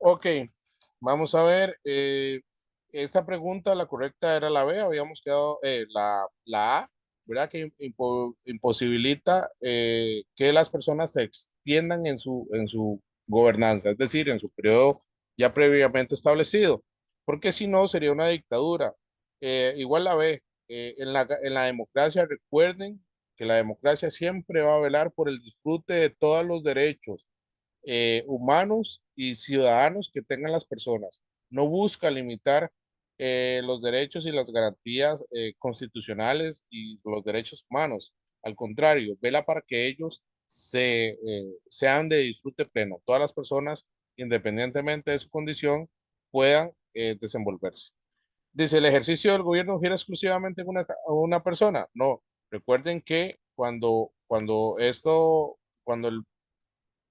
Ok, vamos a ver. Esta pregunta, la correcta era la B, habíamos quedado la A, ¿verdad? Que imposibilita que las personas se extiendan en su gobernanza, es decir, en su periodo ya previamente establecido, porque si no sería una dictadura. Igual la B, en la democracia, recuerden que la democracia siempre va a velar por el disfrute de todos los derechos humanos y ciudadanos que tengan las personas. No busca limitar los derechos y las garantías constitucionales y los derechos humanos. Al contrario, vela para que ellos sean de disfrute pleno. Todas las personas, independientemente de su condición, puedan desenvolverse. Dice, ¿el ejercicio del gobierno gira exclusivamente en una persona? No. Recuerden que cuando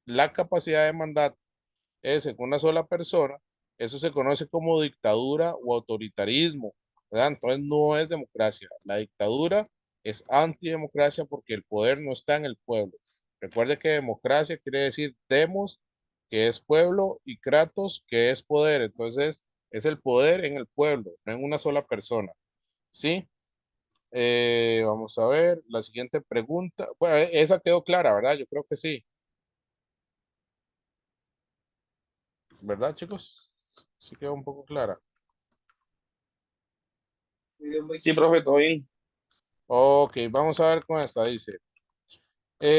la capacidad de mandato es en una sola persona, eso se conoce como dictadura o autoritarismo, ¿verdad? Entonces no es democracia. La dictadura es antidemocracia porque el poder no está en el pueblo. Recuerde que democracia quiere decir demos, que es pueblo, y kratos, que es poder. Entonces es el poder en el pueblo, no en una sola persona. ¿Sí? Vamos a ver, la siguiente pregunta. Bueno, esa quedó clara, ¿verdad? Yo creo que sí, ¿verdad, chicos? Sí quedó un poco clara. Sí, profe, todo bien. Ok, vamos a ver con esta. Dice,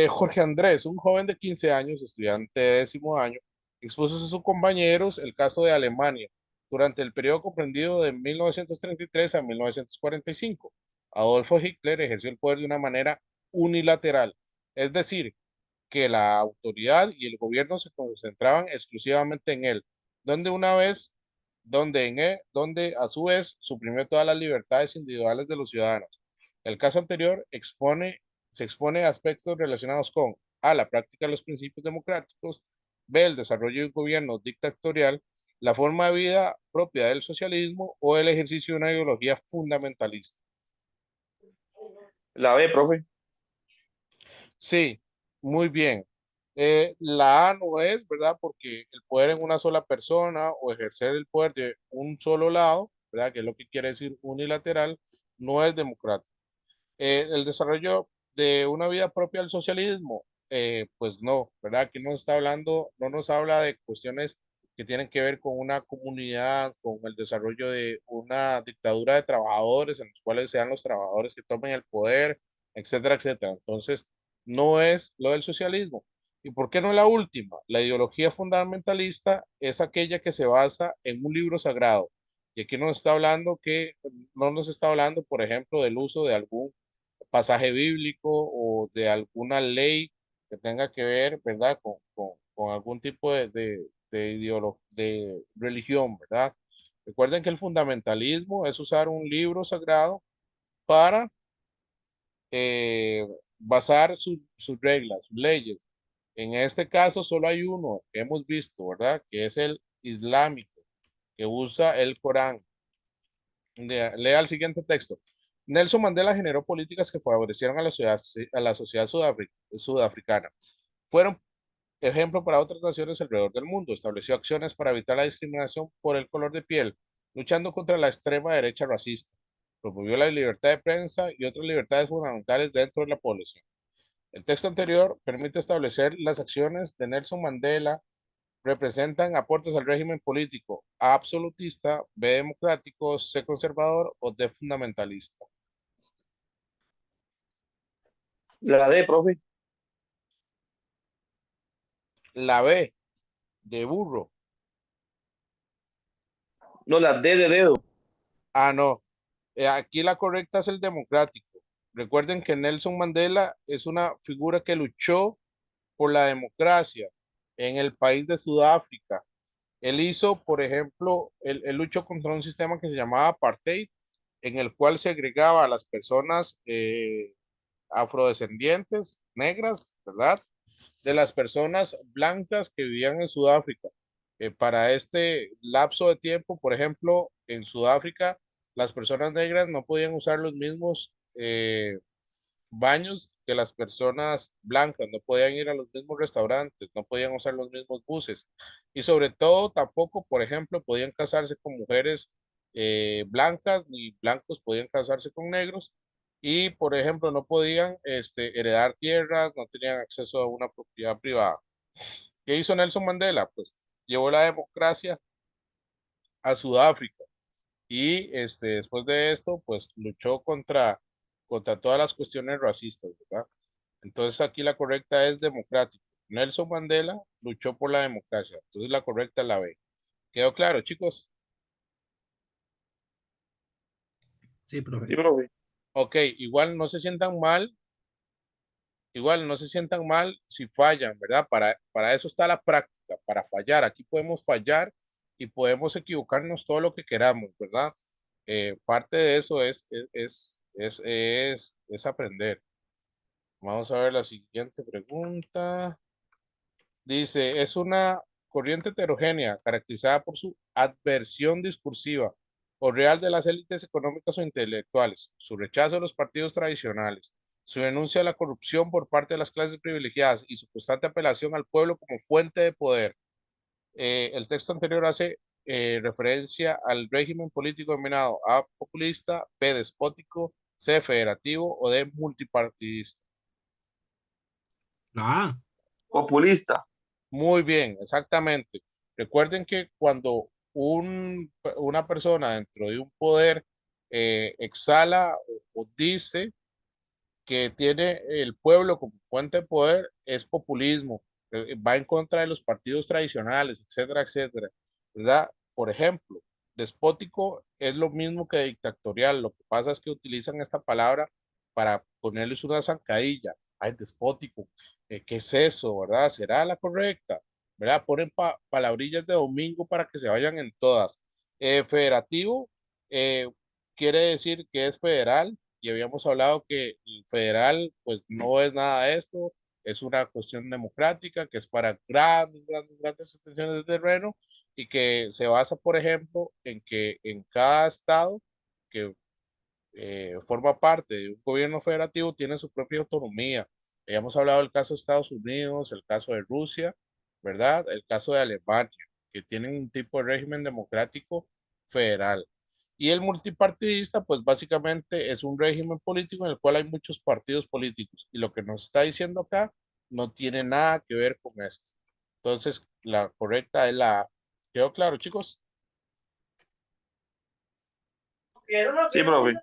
Jorge Andrés, un joven de 15 años, estudiante de décimo año, expuso a sus compañeros el caso de Alemania durante el periodo comprendido de 1933 a 1945. Adolfo Hitler ejerció el poder de una manera unilateral, es decir, que la autoridad y el gobierno se concentraban exclusivamente en él, donde una vez, donde a su vez suprimió todas las libertades individuales de los ciudadanos. El caso anterior se expone a aspectos relacionados con A, la práctica de los principios democráticos, B, el desarrollo de un gobierno dictatorial, la forma de vida propia del socialismo o el ejercicio de una ideología fundamentalista. La B, profe. Sí, muy bien. La A no es, ¿verdad? Porque el poder en una sola persona o ejercer el poder de un solo lado, ¿verdad? Que es lo que quiere decir unilateral, no es democrático. El desarrollo de una vida propia del socialismo, pues no, ¿verdad? Aquí no está hablando, no nos habla de cuestiones que tienen que ver con una comunidad, con el desarrollo de una dictadura de trabajadores en los cuales sean los trabajadores que tomen el poder, etcétera, etcétera. Entonces, no es lo del socialismo. ¿Y por qué no la última? La ideología fundamentalista es aquella que se basa en un libro sagrado. Y aquí no nos está hablando, por ejemplo, del uso de algún pasaje bíblico o de alguna ley que tenga que ver, ¿verdad? Con algún tipo de religión, ¿verdad? Recuerden que el fundamentalismo es usar un libro sagrado para basar sus reglas, sus leyes. En este caso solo hay uno que hemos visto, ¿verdad? Que es el islámico, que usa el Corán. Lea el siguiente texto. Nelson Mandela generó políticas que favorecieron a la sociedad sudafricana. Fueron ejemplo para otras naciones alrededor del mundo. Estableció acciones para evitar la discriminación por el color de piel, luchando contra la extrema derecha racista. Promovió la libertad de prensa y otras libertades fundamentales dentro de la población. El texto anterior permite establecer las acciones de Nelson Mandela representan aportes al régimen político A, absolutista, B, democrático, C, conservador o D, fundamentalista. La D, profe. La B, de burro. No, la D de dedo. Ah, no. Aquí la correcta es el democrático. Recuerden que Nelson Mandela es una figura que luchó por la democracia en el país de Sudáfrica. Él hizo, por ejemplo, él luchó contra un sistema que se llamaba apartheid, en el cual segregaba a las personas afrodescendientes, negras, ¿verdad? De las personas blancas que vivían en Sudáfrica. Para este lapso de tiempo, por ejemplo, en Sudáfrica, las personas negras no podían usar los mismos baños, que las personas blancas no podían ir a los mismos restaurantes, no podían usar los mismos buses y sobre todo tampoco, por ejemplo, podían casarse con mujeres blancas ni blancos podían casarse con negros y, por ejemplo, no podían heredar tierras, no tenían acceso a una propiedad privada. ¿Qué hizo Nelson Mandela? Pues llevó la democracia a Sudáfrica y después de esto, pues luchó contra todas las cuestiones racistas, ¿verdad? Entonces aquí la correcta es democrático. Nelson Mandela luchó por la democracia. Entonces la correcta es la B. ¿Quedó claro, chicos? Sí, profe. Sí, profe. Ok, igual no se sientan mal si fallan, ¿verdad? Para eso está la práctica, para fallar. Aquí podemos fallar y podemos equivocarnos todo lo que queramos, ¿verdad? Parte de eso es aprender. Vamos a ver la siguiente pregunta. Dice, es una corriente heterogénea caracterizada por su adversión discursiva o real de las élites económicas o intelectuales, su rechazo a los partidos tradicionales, su denuncia a la corrupción por parte de las clases privilegiadas y su constante apelación al pueblo como fuente de poder. El texto anterior hace referencia al régimen político dominado A, populista, B, despótico, C, federativo o D, multipartidista. Ah, Populista. Muy bien, exactamente. Recuerden que cuando una persona dentro de un poder exhala o dice que tiene el pueblo como fuente de poder, es populismo, va en contra de los partidos tradicionales, etcétera, etcétera, ¿verdad? Por ejemplo, despótico es lo mismo que dictatorial, lo que pasa es que utilizan esta palabra para ponerles una zancadilla. Ay, despótico, ¿qué es eso, verdad? ¿Será la correcta? ¿Verdad? Ponen palabrillas de domingo para que se vayan en todas. Federativo eh, quiere decir que es federal, y habíamos hablado que el federal pues no es nada de esto, es una cuestión democrática que es para grandes, grandes, grandes extensiones de terreno y que se basa, por ejemplo, en que en cada estado que forma parte de un gobierno federativo tiene su propia autonomía. Habíamos hablado del caso de Estados Unidos, el caso de Rusia, ¿verdad? El caso de Alemania, que tienen un tipo de régimen democrático federal. Y el multipartidista, pues básicamente es un régimen político en el cual hay muchos partidos políticos. Y lo que nos está diciendo acá no tiene nada que ver con esto. Entonces, la correcta es la A. ¿Quedó claro, chicos? Sí, profe.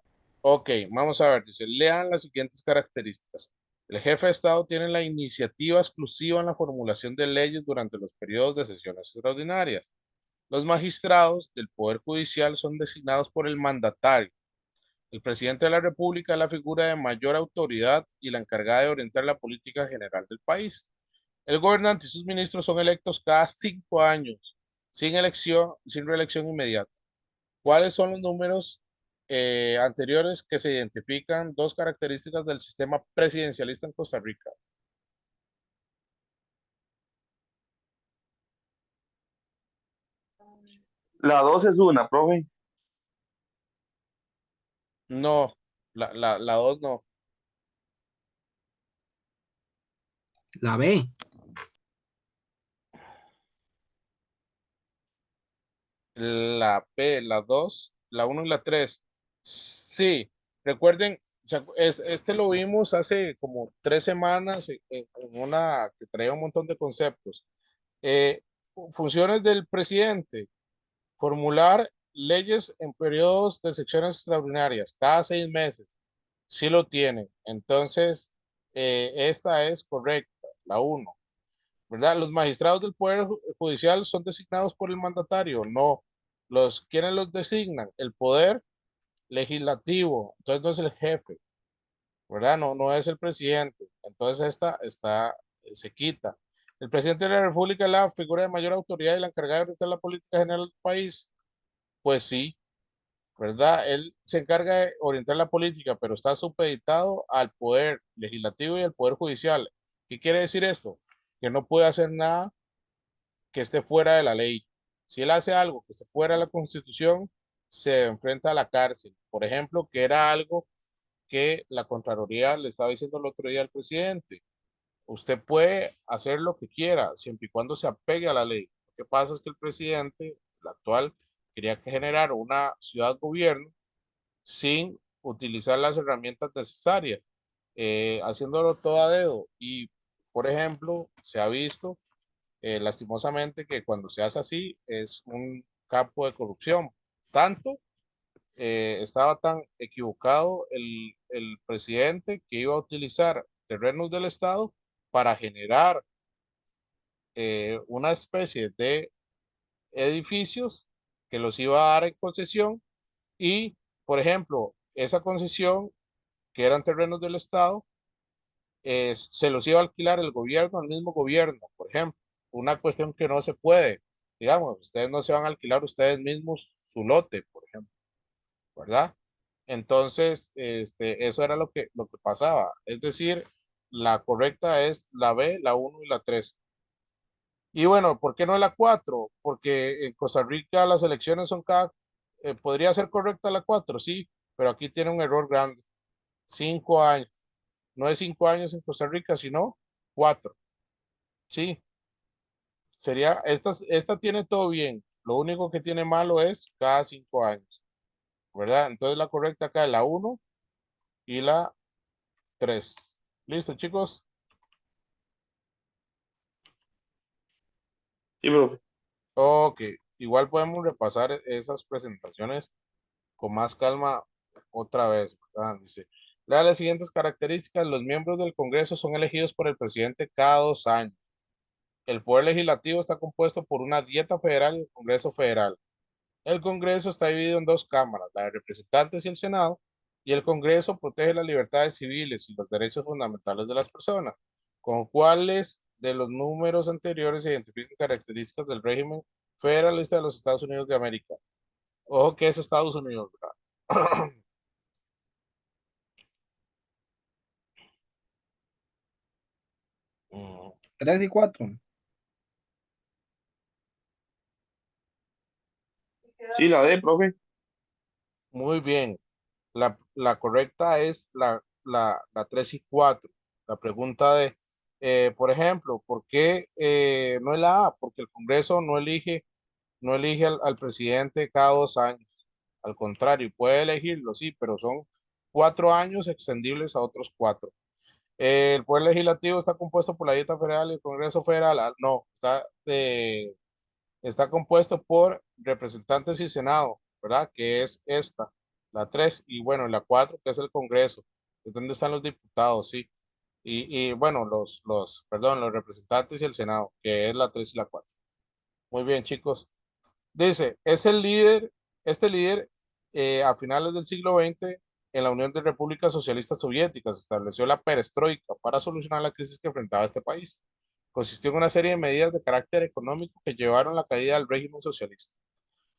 Ok, vamos a ver, dice, lean las siguientes características. El jefe de Estado tiene la iniciativa exclusiva en la formulación de leyes durante los periodos de sesiones extraordinarias. Los magistrados del Poder Judicial son designados por el mandatario. El presidente de la República es la figura de mayor autoridad y la encargada de orientar la política general del país. El gobernante y sus ministros son electos cada 5 años, sin elección, sin reelección inmediata. ¿Cuáles son los números anteriores que se identifican dos características del sistema presidencialista en Costa Rica? La 2 es una, profe. No, la dos no. la B. La P, la 2, la uno y la 3. Sí, recuerden, este lo vimos hace como 3 semanas en una que traía un montón de conceptos. Eh, Funciones del presidente. Formular leyes en periodos de secciones extraordinarias, cada 6 meses. Sí lo tienen. Entonces, esta es correcta, la uno, ¿verdad? Los magistrados del Poder Judicial son designados por el mandatario, no. ¿Quiénes los designan? El Poder Legislativo, entonces no es el jefe, ¿verdad? No, no es el presidente. Entonces se quita. El presidente de la República es la figura de mayor autoridad y la encargada de orientar la política general del país. Pues sí, ¿verdad? Él se encarga de orientar la política, pero está supeditado al poder legislativo y al poder judicial. ¿Qué quiere decir esto? Que no puede hacer nada que esté fuera de la ley. Si él hace algo que esté fuera de la constitución, se enfrenta a la cárcel. Por ejemplo, que era algo que la Contraloría le estaba diciendo el otro día al presidente. Usted puede hacer lo que quiera, siempre y cuando se apegue a la ley. Lo que pasa es que el presidente, el actual, quería que generara una ciudad-gobierno sin utilizar las herramientas necesarias, haciéndolo todo a dedo. Y, por ejemplo, se ha visto lastimosamente que cuando se hace así es un campo de corrupción. Tanto estaba tan equivocado el presidente que iba a utilizar terrenos del Estado para generar una especie de edificios que los iba a dar en concesión y, por ejemplo, esa concesión, que eran terrenos del Estado, se los iba a alquilar el gobierno al mismo gobierno, por ejemplo. Una cuestión que no se puede, digamos, ustedes no se van a alquilar ustedes mismos su lote, por ejemplo, ¿verdad? Entonces, eso era lo que pasaba. Es decir, la correcta es la B, la uno y la 3. Y bueno, ¿por qué no la 4? Porque en Costa Rica las elecciones son podría ser correcta la 4, sí, pero aquí tiene un error grande. 5 años. No es 5 años en Costa Rica, sino 4. Sí, esta tiene todo bien. Lo único que tiene malo es cada 5 años, ¿verdad? Entonces la correcta acá es la uno y la 3. ¿Listo, chicos? Sí, profe. Ok, igual podemos repasar esas presentaciones con más calma otra vez, ¿verdad? Dice, lea las siguientes características. Los miembros del Congreso son elegidos por el presidente cada 2 años. El Poder Legislativo está compuesto por una Dieta Federal y el Congreso Federal. El Congreso está dividido en dos cámaras, la de representantes y el Senado, y el Congreso protege las libertades civiles y los derechos fundamentales de las personas. ¿Con cuáles de los números anteriores se identifican características del régimen federalista de los Estados Unidos de América? Ojo que es Estados Unidos, ¿verdad? Mm, 3 y 4. Sí, la D, profe. Muy bien. La correcta es la 3 y 4. La pregunta de, por ejemplo, ¿por qué no es la A? Porque el Congreso no elige al presidente cada 2 años. Al contrario, puede elegirlo, sí, pero son 4 años extendibles a otros 4. El Poder Legislativo está compuesto por la Dieta Federal y el Congreso Federal. No, está compuesto por representantes y Senado, ¿verdad? Que es esta, la 3 y bueno, la 4 que es el Congreso, es donde están los diputados, sí. Y bueno, perdón, los representantes y el Senado, que es la 3 y la 4. Muy bien, chicos. Dice, este líder a finales del siglo XX en la Unión de Repúblicas Socialistas Soviéticas estableció la perestroika para solucionar la crisis que enfrentaba este país. Consistió en una serie de medidas de carácter económico que llevaron a la caída del régimen socialista.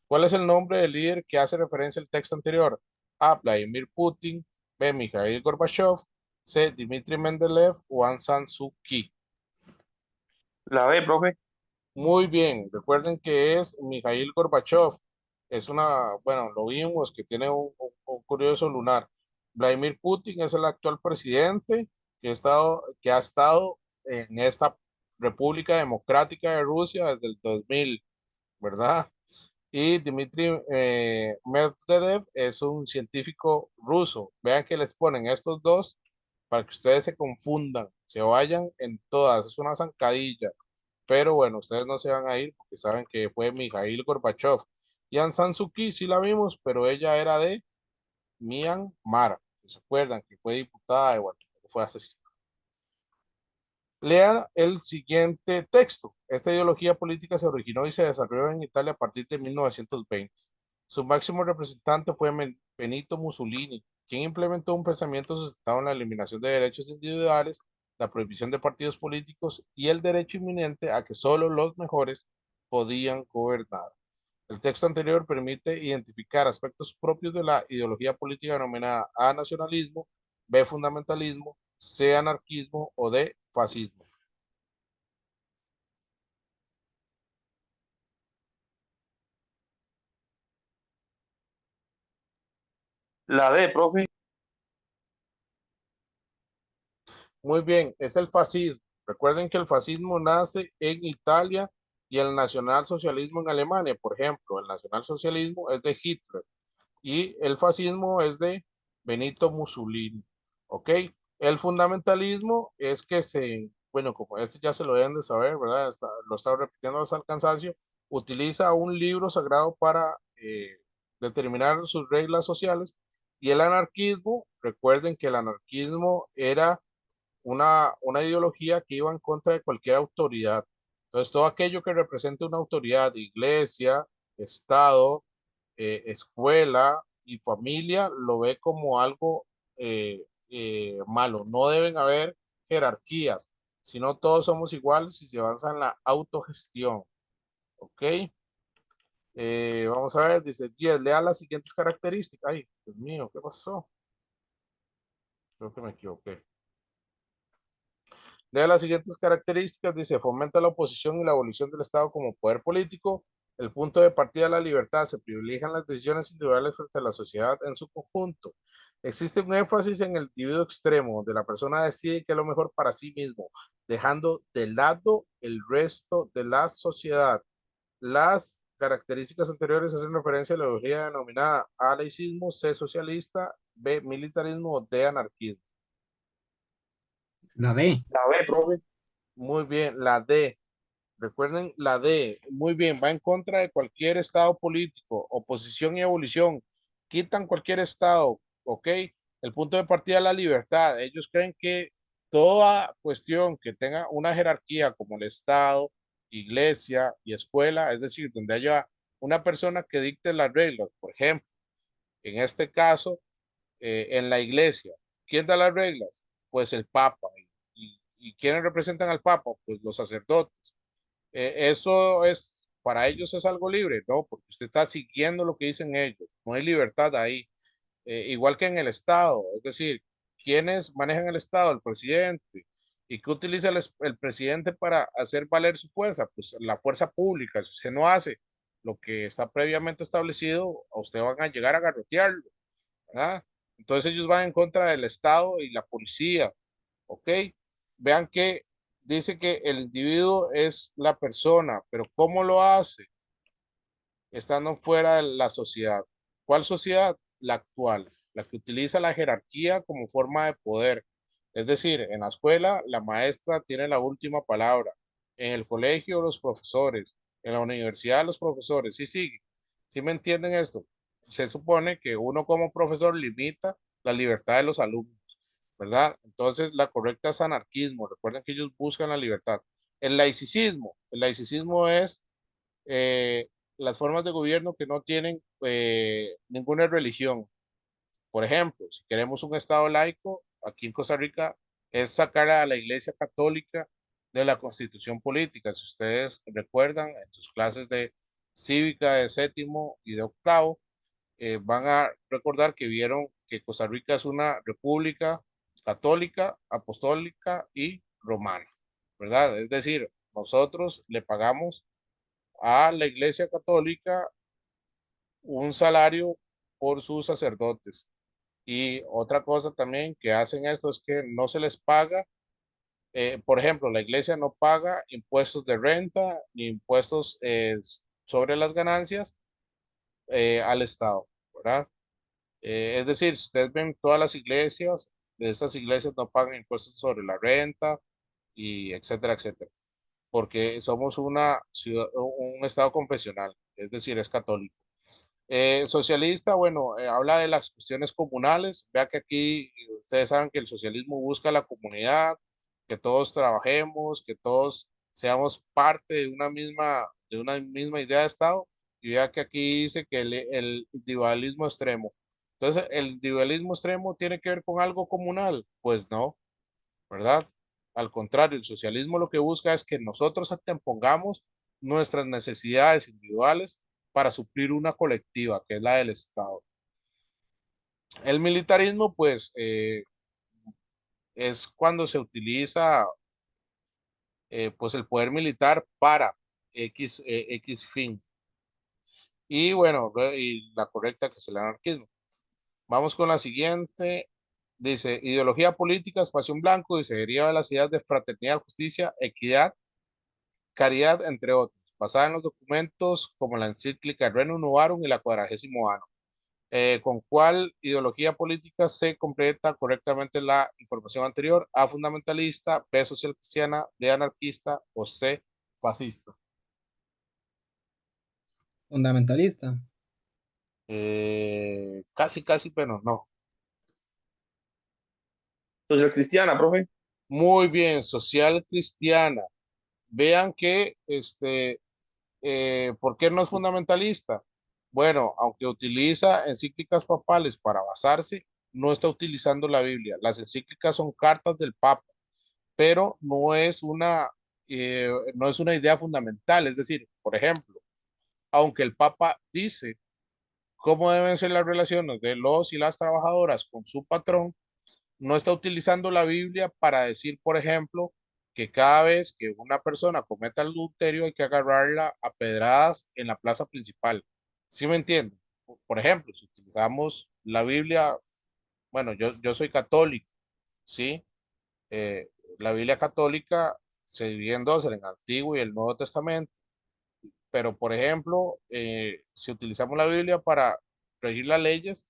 ¿Cuál es el nombre del líder que hace referencia al texto anterior? A. Vladimir Putin, B. Mikhail Gorbachev, C. Dmitry Mendeleev o Aung San Suu Kyi. La B, profe. Muy bien, recuerden que es Mikhail Gorbachev. Bueno, lo vimos que tiene un curioso lunar. Vladimir Putin es el actual presidente que ha estado en esta República Democrática de Rusia desde el 2000, ¿verdad? Y Dmitry Medvedev es un científico ruso. Vean que les ponen estos dos para que ustedes se confundan, se vayan en todas. Es una zancadilla. Pero bueno, ustedes no se van a ir porque saben que fue Mikhail Gorbachev. Y Aung San Suu Kyi sí la vimos, pero ella era de Myanmar. ¿Se acuerdan que fue diputada y bueno, fue asesinada? Lean el siguiente texto. Esta ideología política se originó y se desarrolló en Italia a partir de 1920. Su máximo representante fue Benito Mussolini, quien implementó un pensamiento sustentado en la eliminación de derechos individuales, la prohibición de partidos políticos y el derecho inminente a que solo los mejores podían gobernar. El texto anterior permite identificar aspectos propios de la ideología política denominada A, nacionalismo, B, fundamentalismo, C, anarquismo o D, fascismo. La D, profe. Muy bien, es el fascismo. Recuerden que el fascismo nace en Italia y el nacionalsocialismo en Alemania. Por ejemplo, el nacionalsocialismo es de Hitler y el fascismo es de Benito Mussolini. ¿Ok? El fundamentalismo es que bueno, como este ya se lo deben de saber, ¿verdad? Lo estaba repitiendo hasta el cansancio, utiliza un libro sagrado para determinar sus reglas sociales. Y el anarquismo, recuerden que el anarquismo era una ideología que iba en contra de cualquier autoridad. Entonces, todo aquello que represente una autoridad, iglesia, Estado, escuela y familia, lo ve como algo malo. No deben haber jerarquías, sino todos somos iguales y se avanza en la autogestión. ¿Ok? Vamos a ver, dice 10, lea las siguientes características. Ay, Dios mío, ¿qué pasó? Creo que me equivoqué. Lea las siguientes características, dice, fomenta la oposición y la abolición del Estado como poder político. El punto de partida de la libertad, se privilegian las decisiones individuales frente a la sociedad en su conjunto. Existe un énfasis en el individuo extremo, donde la persona decide qué es lo mejor para sí mismo, dejando de lado el resto de la sociedad. Las características anteriores hacen referencia a la ideología denominada A, laicismo, C, socialista, B, militarismo o D, anarquismo. La D. La B, profe. Muy bien, la D. Recuerden la D, muy bien, va en contra de cualquier estado político, oposición y abolición, quitan cualquier estado, ¿ok? El punto de partida es la libertad. Ellos creen que toda cuestión que tenga una jerarquía como el Estado, iglesia y escuela, es decir, donde haya una persona que dicte las reglas, por ejemplo, en este caso, en la iglesia, ¿quién da las reglas? Pues el Papa. ¿Y quiénes representan al Papa? Pues los sacerdotes. Eso es, para ellos es algo libre, ¿no? Porque usted está siguiendo lo que dicen ellos, no hay libertad ahí. Igual que en el Estado, es decir, ¿quiénes manejan el Estado? El presidente. ¿Y qué utiliza el presidente para hacer valer su fuerza? Pues la fuerza pública. Si usted no hace lo que está previamente establecido, a usted van a llegar a garrotearlo, ¿verdad? Entonces ellos van en contra del Estado y la policía, ¿ok? Vean que dice que el individuo es la persona, pero ¿cómo lo hace? Estando fuera de la sociedad. ¿Cuál sociedad? La actual, la que utiliza la jerarquía como forma de poder. Es decir, en la escuela la maestra tiene la última palabra, en el colegio los profesores, en la universidad los profesores. Sí, sí, sí me entienden esto. Se supone que uno como profesor limita la libertad de los alumnos, ¿verdad? Entonces la correcta es anarquismo. Recuerden que ellos buscan la libertad. El laicismo es eh, las formas de gobierno que no tienen ninguna religión. Por ejemplo, si queremos un Estado laico, aquí en Costa Rica es sacar a la Iglesia Católica de la constitución política. Si ustedes recuerdan, en sus clases de cívica de séptimo y de octavo, van a recordar que vieron que Costa Rica es una república católica, apostólica y romana, ¿verdad? Es decir, nosotros le pagamos a la Iglesia Católica un salario por sus sacerdotes. Y otra cosa también que hacen esto es que no se les paga, por ejemplo, la iglesia no paga impuestos de renta ni impuestos sobre las ganancias al Estado, ¿verdad? Es decir, si ustedes ven todas las iglesias, de esas iglesias no pagan impuestos sobre la renta y etcétera, etcétera, porque somos un Estado confesional, es decir, es católico. Socialista, bueno, habla de las cuestiones comunales. Vea que aquí ustedes saben que el socialismo busca la comunidad, que todos trabajemos, que todos seamos parte de una misma idea de Estado. Y vea que aquí dice que el individualismo extremo. Entonces, ¿el individualismo extremo tiene que ver con algo comunal? Pues no, ¿verdad? Al contrario, el socialismo lo que busca es que nosotros antepongamos nuestras necesidades individuales para suplir una colectiva, que es la del Estado. El militarismo, pues, es cuando se utiliza, pues, el poder militar para X fin. Y bueno, y la correcta que es el anarquismo. Vamos con la siguiente. Dice, ideología política, espacio en blanco, y se deriva de las ideas de fraternidad, justicia, equidad, caridad, entre otros, basada en los documentos como la encíclica Rerum Novarum y la Quadragésimo Anno. ¿Con cuál ideología política se completa correctamente la información anterior? A, fundamentalista; B, social cristiana; D, anarquista; o C, fascista. Fundamentalista. Casi, casi, pero no. Social cristiana, profe. Muy bien, social cristiana. Vean que, ¿por qué no es fundamentalista? Bueno, aunque utiliza encíclicas papales para basarse, no está utilizando la Biblia. Las encíclicas son cartas del Papa, pero no es una idea fundamental. Es decir, por ejemplo, aunque el Papa dice cómo deben ser las relaciones de los y las trabajadoras con su patrón, no está utilizando la Biblia para decir, por ejemplo, que cada vez que una persona cometa adulterio hay que agarrarla a pedradas en la plaza principal. ¿Sí me entienden? Por ejemplo, si utilizamos la Biblia, bueno, yo soy católico, ¿sí? Eh, la Biblia católica se divide en dos, en el Antiguo y el Nuevo Testamento. Pero, por ejemplo, si utilizamos la Biblia para regir las leyes,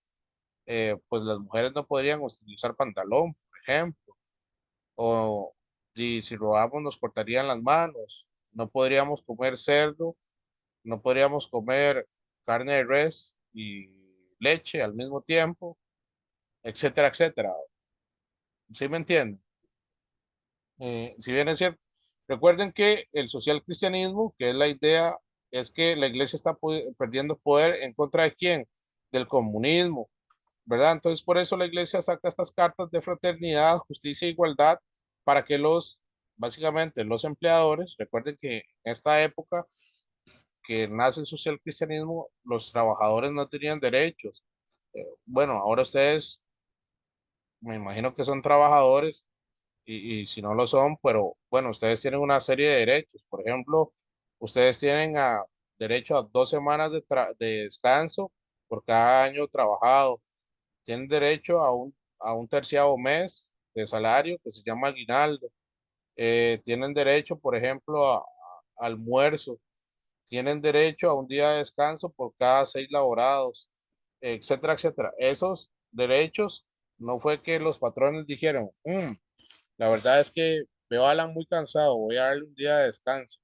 pues las mujeres no podrían utilizar pantalón, por ejemplo. O si robamos nos cortarían las manos. No podríamos comer cerdo, no podríamos comer carne de res y leche al mismo tiempo, etcétera, etcétera. ¿Sí me entienden? Si bien es cierto, recuerden que el social cristianismo, que es la idea, es que la iglesia está perdiendo poder en contra de quién, del comunismo, ¿verdad? Entonces, por eso la iglesia saca estas cartas de fraternidad, justicia e igualdad para que básicamente los empleadores, recuerden que en esta época que nace el social cristianismo, los trabajadores no tenían derechos. Bueno, ahora ustedes, me imagino que son trabajadores y si no lo son, pero bueno, ustedes tienen una serie de derechos. Por ejemplo, ustedes tienen derecho a 2 semanas de descanso por cada año trabajado. Tienen derecho a un terciavo mes de salario que se llama aguinaldo. Tienen derecho, por ejemplo, a almuerzo. Tienen derecho a un día de descanso por cada 6 laborados, etcétera, etcétera. Esos derechos no fue que los patrones dijeron, la verdad es que veo a Alan muy cansado, voy a darle un día de descanso".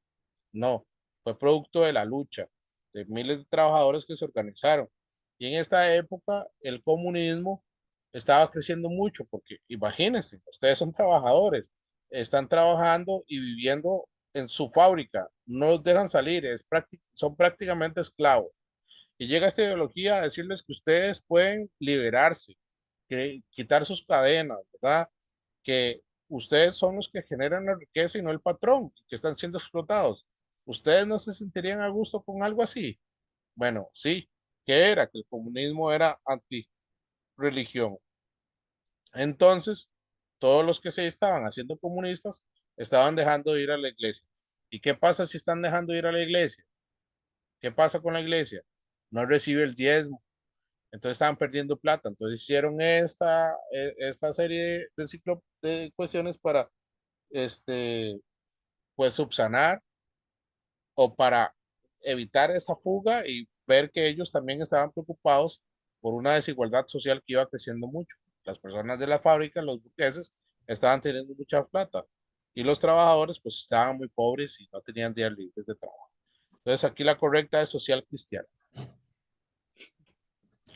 No, fue producto de la lucha de miles de trabajadores que se organizaron. Y en esta época el comunismo estaba creciendo mucho, porque imagínense, ustedes son trabajadores, están trabajando y viviendo en su fábrica, no los dejan salir, son prácticamente esclavos. Y llega esta ideología a decirles que ustedes pueden liberarse, que quitar sus cadenas, ¿verdad? Que ustedes son los que generan la riqueza y no el patrón, que están siendo explotados. ¿Ustedes no se sentirían a gusto con algo así? Bueno, sí, que era que el comunismo era anti-religión. Entonces, todos los que se estaban haciendo comunistas estaban dejando de ir a la iglesia. ¿Y qué pasa si están dejando de ir a la iglesia? ¿Qué pasa con la iglesia? No recibe el diezmo, entonces estaban perdiendo plata. Entonces hicieron esta serie de cuestiones para este, pues subsanar o para evitar esa fuga y ver que ellos también estaban preocupados por una desigualdad social que iba creciendo mucho. Las personas de la fábrica, los burgueses, estaban teniendo mucha plata y los trabajadores pues estaban muy pobres y no tenían días libres de trabajo. Entonces aquí la correcta es social cristiana.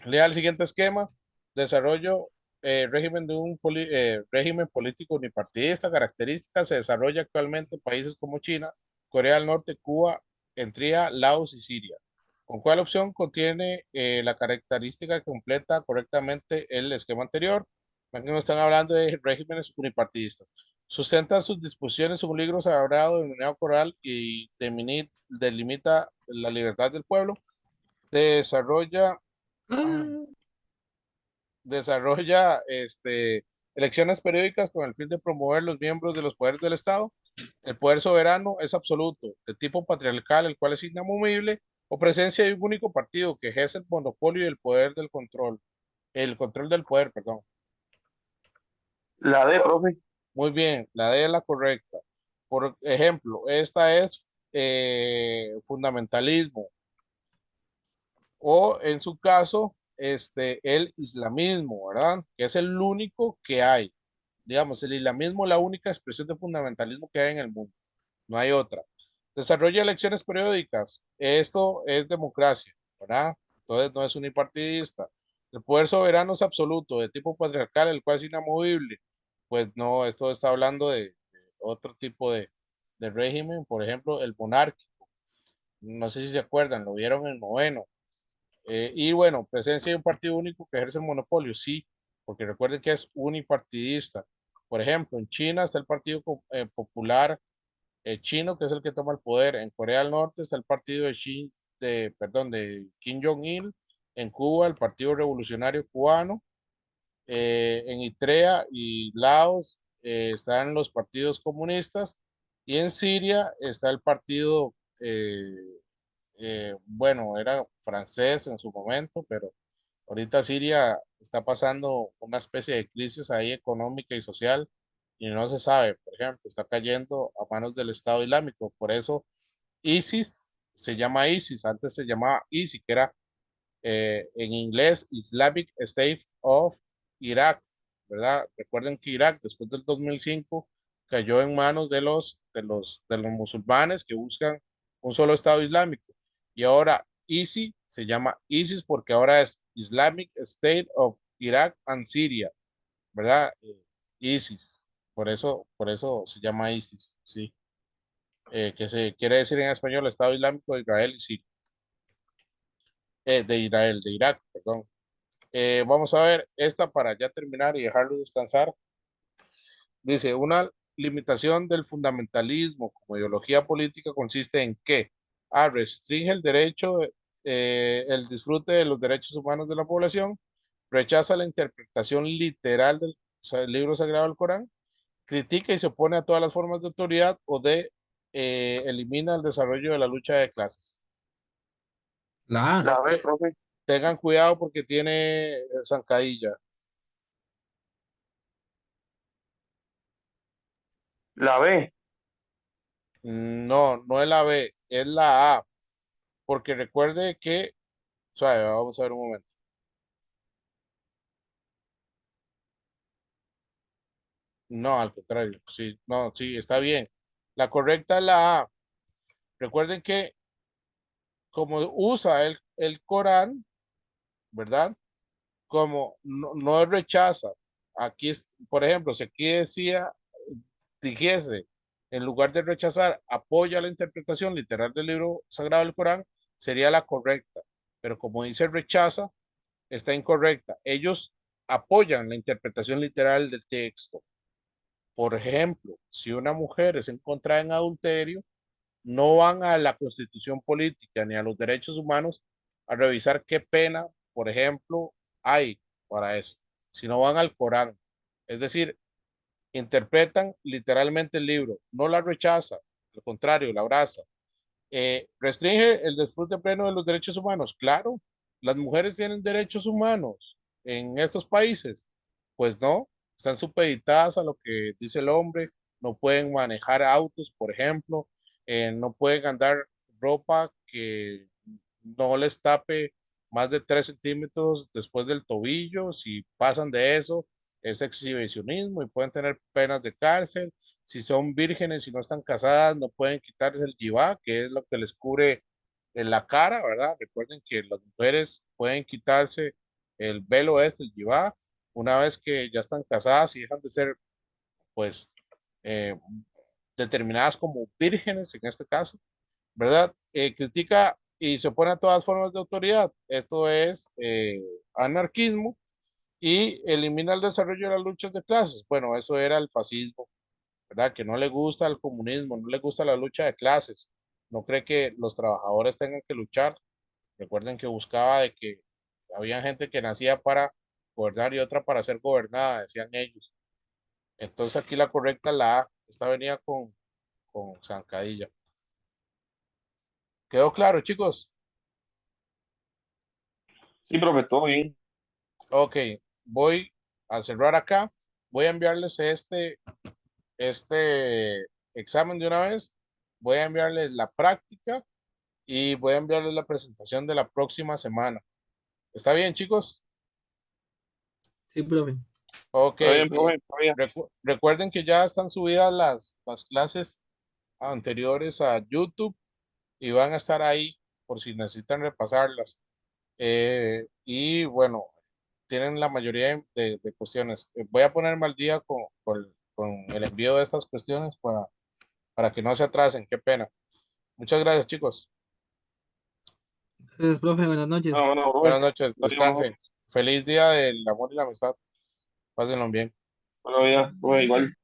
Lea el siguiente esquema: desarrollo, régimen de régimen político unipartidista. Características: se desarrolla actualmente en países como China, Corea del Norte, Cuba, Eritrea, Laos y Siria. ¿Con cuál opción contiene la característica que completa correctamente el esquema anterior? Aquí nos están hablando de regímenes unipartidistas. Sustenta sus disposiciones un libro sagrado denominado Coral y delimita la libertad del pueblo. Desarrolla ay, Ah, desarrolla elecciones periódicas con el fin de promover los miembros de los poderes del Estado. El poder soberano es absoluto, de tipo patriarcal, el cual es inamovible, o presencia de un único partido que ejerce el monopolio y el control del poder, perdón. La D, profe. Muy bien, la D es la correcta. Por ejemplo, esta es fundamentalismo o en su caso, el islamismo, ¿verdad? Que es el único que hay. Digamos, el islamismo es la única expresión de fundamentalismo que hay en el mundo. No hay otra. Desarrolla elecciones periódicas. Esto es democracia, ¿verdad? Entonces no es unipartidista. El poder soberano es absoluto, de tipo patriarcal, el cual es inamovible. Pues no, esto está hablando de otro tipo de régimen, por ejemplo, el monárquico. No sé si se acuerdan, lo vieron en el noveno. Y bueno, presencia de un partido único que ejerce el monopolio, sí, porque recuerden que es unipartidista. Por ejemplo, en China está el Partido Popular Chino, que es el que toma el poder. En Corea del Norte está el partido perdón, de Kim Jong-il. En Cuba, el Partido Revolucionario Cubano. En Eritrea y Laos están los partidos comunistas. Y en Siria está el partido, bueno, era francés en su momento, pero ahorita Siria está pasando una especie de crisis ahí económica y social y no se sabe, por ejemplo, está cayendo a manos del Estado Islámico. Por eso ISIS se llama ISIS, antes se llamaba ISIS, que era en inglés Islamic State of Iraq, ¿verdad? Recuerden que Irak después del 2005 cayó en manos de los musulmanes que buscan un solo Estado Islámico. Y ahora ISIS se llama ISIS porque ahora es Islamic State of Iraq and Syria, ¿verdad? ISIS, por eso se llama ISIS, ¿sí? Que se quiere decir en español Estado Islámico de Israel y Siria, de Israel, de Irak, perdón. Vamos a ver esta para ya terminar y dejarlos descansar. Dice, una limitación del fundamentalismo como ideología política consiste en que A, restringe el derecho, el disfrute de los derechos humanos de la población, rechaza la interpretación literal del libro sagrado del Corán, critica y se opone a todas las formas de autoridad o D, elimina el desarrollo de la lucha de clases. La A. La B, profe. Tengan cuidado porque tiene zancadilla. La B. No, no es la B, es la A, porque recuerde que, suave, vamos a ver un momento. No, al contrario, sí, no, sí, está bien. La correcta es la A. Recuerden que como usa el Corán, ¿verdad? Como no rechaza. Aquí, por ejemplo, si aquí dijese, en lugar de rechazar, apoya la interpretación literal del libro sagrado del Corán, sería la correcta. Pero como dice rechaza, está incorrecta. Ellos apoyan la interpretación literal del texto. Por ejemplo, si una mujer es encontrada en adulterio, no van a la constitución política ni a los derechos humanos a revisar qué pena, por ejemplo, hay para eso, sino van al Corán. Es decir, interpretan literalmente el libro, no la rechaza, al contrario, la abraza. ¿Restringe el disfrute pleno de los derechos humanos? Claro, las mujeres tienen derechos humanos en estos países. Pues no, están supeditadas a lo que dice el hombre, no pueden manejar autos, por ejemplo, no pueden andar ropa que no les tape más de 3 centímetros después del tobillo. Si pasan de eso, es exhibicionismo y pueden tener penas de cárcel. Si son vírgenes y no están casadas, no pueden quitarse el jibá, que es lo que les cubre en la cara, ¿verdad? Recuerden que las mujeres pueden quitarse el velo el jibá, una vez que ya están casadas y dejan de ser, pues, eh, determinadas como vírgenes en este caso, ¿verdad? Critica y se opone a todas formas de autoridad. Esto es anarquismo y elimina el desarrollo de las luchas de clases. Bueno, eso era el fascismo, ¿verdad? Que no le gusta el comunismo, no le gusta la lucha de clases, no cree que los trabajadores tengan que luchar. Recuerden que buscaba de que había gente que nacía para gobernar y otra para ser gobernada, decían ellos. Entonces aquí la correcta es la A. Esta venía con zancadilla. ¿Quedó claro, chicos? Sí, profe, todo bien. Ok, voy a cerrar acá voy a enviarles este examen de una vez, voy a enviarles la práctica y voy a enviarles la presentación de la próxima semana. ¿Está bien, chicos? Sí, profe. Ok, Está bien, profe, está bien. recuerden que ya están subidas las clases anteriores a YouTube y van a estar ahí por si necesitan repasarlas. Y bueno, tienen la mayoría de cuestiones. Voy a ponerme al día con el envío de estas cuestiones para que no se atrasen. Qué pena. Muchas gracias, chicos. Gracias, profe. Buenas noches. Bueno, profe, Buenas noches. está bien, Descansen. Feliz día del amor y la amistad. Pásenlo bien. bueno, ya, profe, igual.